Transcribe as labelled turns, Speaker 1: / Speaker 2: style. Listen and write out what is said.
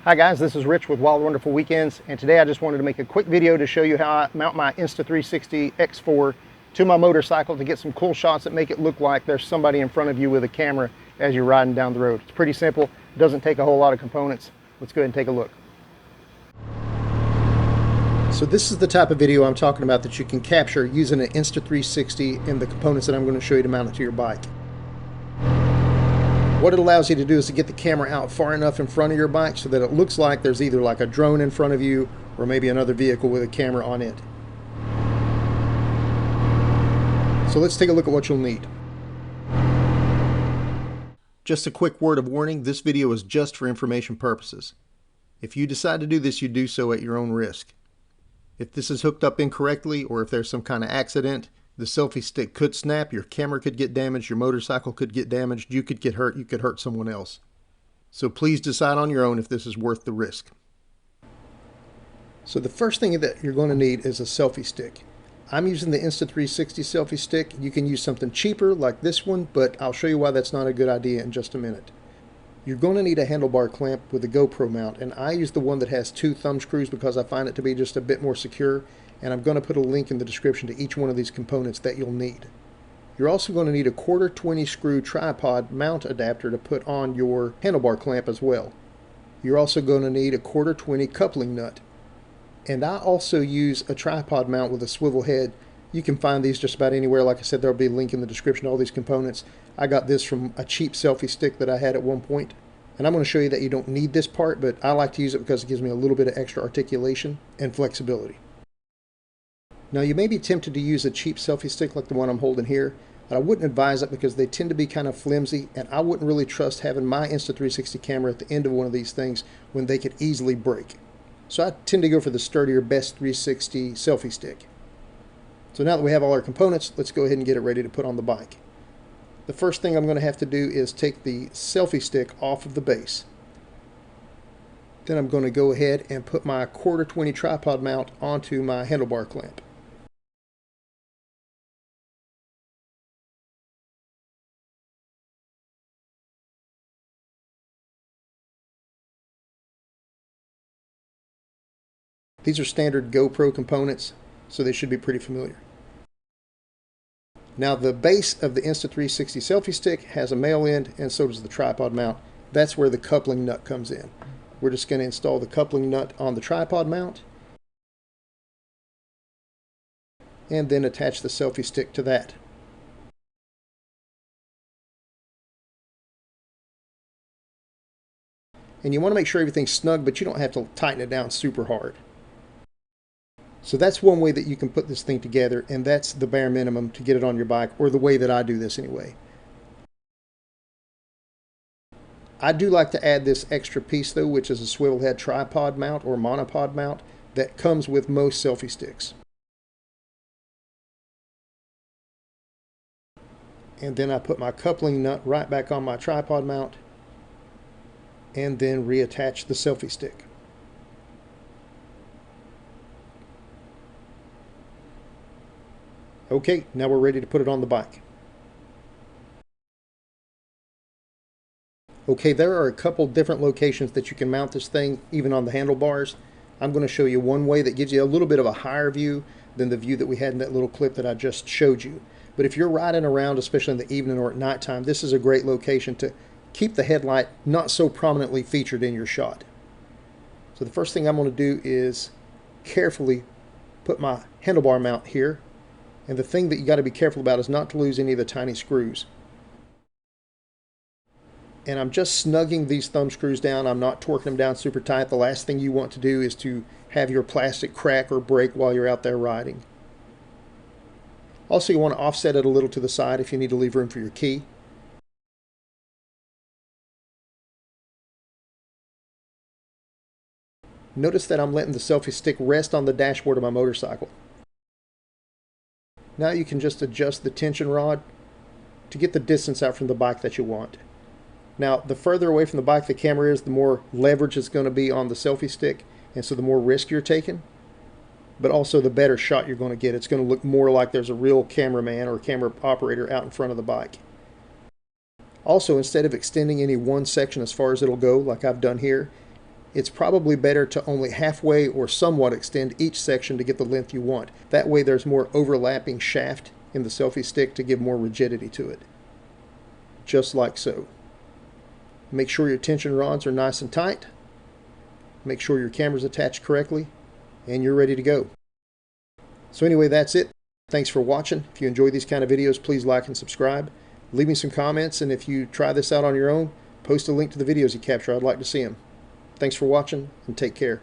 Speaker 1: Hi guys, this is Rich with Wild Wonderful Weekends, and today I just wanted to make a quick video to show you how I mount my Insta360 X4 to my motorcycle to get some cool shots that make it look like there's somebody in front of you with a camera as you're riding down the road. It's pretty simple, it doesn't take a whole lot of components. Let's go ahead and take a look. So this is the type of video I'm talking about that you can capture using an Insta360 and the components that I'm going to show you to mount it to your bike. What it allows you to do is to get the camera out far enough in front of your bike so that it looks like there's either like a drone in front of you or maybe another vehicle with a camera on it. So let's take a look at what you'll need. Just a quick word of warning, this video is just for information purposes. If you decide to do this, you do so at your own risk. If this is hooked up incorrectly or if there's some kind of accident, the selfie stick could snap, your camera could get damaged, your motorcycle could get damaged, you could get hurt, you could hurt someone else. So please decide on your own if this is worth the risk. So the first thing that you're going to need is a selfie stick. I'm using the Insta360 selfie stick. You can use something cheaper like this one, but I'll show you why that's not a good idea in just a minute. You're going to need a handlebar clamp with a GoPro mount, and I use the one that has 2 thumb screws because I find it to be just a bit more secure, and I'm going to put a link in the description to each one of these components that you'll need. You're also going to need a 1/4 20 screw tripod mount adapter to put on your handlebar clamp as well. You're also going to need a 1/4 20 coupling nut. And I also use a tripod mount with a swivel head. You can find these just about anywhere. Like I said, there'll be a link in the description to all these components. I got this from a cheap selfie stick that I had at one point. And I'm going to show you that you don't need this part, but I like to use it because it gives me a little bit of extra articulation and flexibility. Now you may be tempted to use a cheap selfie stick like the one I'm holding here, but I wouldn't advise it because they tend to be kind of flimsy, and I wouldn't really trust having my Insta360 camera at the end of one of these things when they could easily break. So I tend to go for the sturdier Best 360 selfie stick. So now that we have all our components, let's go ahead and get it ready to put on the bike. The first thing I'm going to have to do is take the selfie stick off of the base. Then I'm going to go ahead and put my 1/4 20 tripod mount onto my handlebar clamp. These are standard GoPro components, so they should be pretty familiar. Now the base of the Insta360 selfie stick has a male end, and so does the tripod mount. That's where the coupling nut comes in. We're just going to install the coupling nut on the tripod mount and then attach the selfie stick to that. And you want to make sure everything's snug, but you don't have to tighten it down super hard. So that's one way that you can put this thing together, and that's the bare minimum to get it on your bike, or the way that I do this anyway. I do like to add this extra piece though, which is a swivel head tripod mount or monopod mount that comes with most selfie sticks. And then I put my coupling nut right back on my tripod mount and then reattach the selfie stick. Okay, now we're ready to put it on the bike. Okay, there are a couple different locations that you can mount this thing, even on the handlebars. I'm going to show you one way that gives you a little bit of a higher view than the view that we had in that little clip that I just showed you. But if you're riding around, especially in the evening or at nighttime, this is a great location to keep the headlight not so prominently featured in your shot. So the first thing I'm going to do is carefully put my handlebar mount here. And the thing that you got to be careful about is not to lose any of the tiny screws. And I'm just snugging these thumb screws down. I'm not torquing them down super tight. The last thing you want to do is to have your plastic crack or break while you're out there riding. Also, you want to offset it a little to the side if you need to leave room for your key. Notice that I'm letting the selfie stick rest on the dashboard of my motorcycle. Now you can just adjust the tension rod to get the distance out from the bike that you want. Now, the further away from the bike the camera is, the more leverage it's going to be on the selfie stick, and so the more risk you're taking, but also the better shot you're going to get. It's going to look more like there's a real cameraman or camera operator out in front of the bike. Also, instead of extending any one section as far as it'll go, like I've done here, it's probably better to only halfway or somewhat extend each section to get the length you want. That way there's more overlapping shaft in the selfie stick to give more rigidity to it. Just like so. Make sure your tension rods are nice and tight. Make sure your camera's attached correctly, and you're ready to go. So anyway, that's it. Thanks for watching. If you enjoy these kind of videos, please like and subscribe. Leave me some comments, and if you try this out on your own, post a link to the videos you capture. I'd like to see them. Thanks for watching, and take care.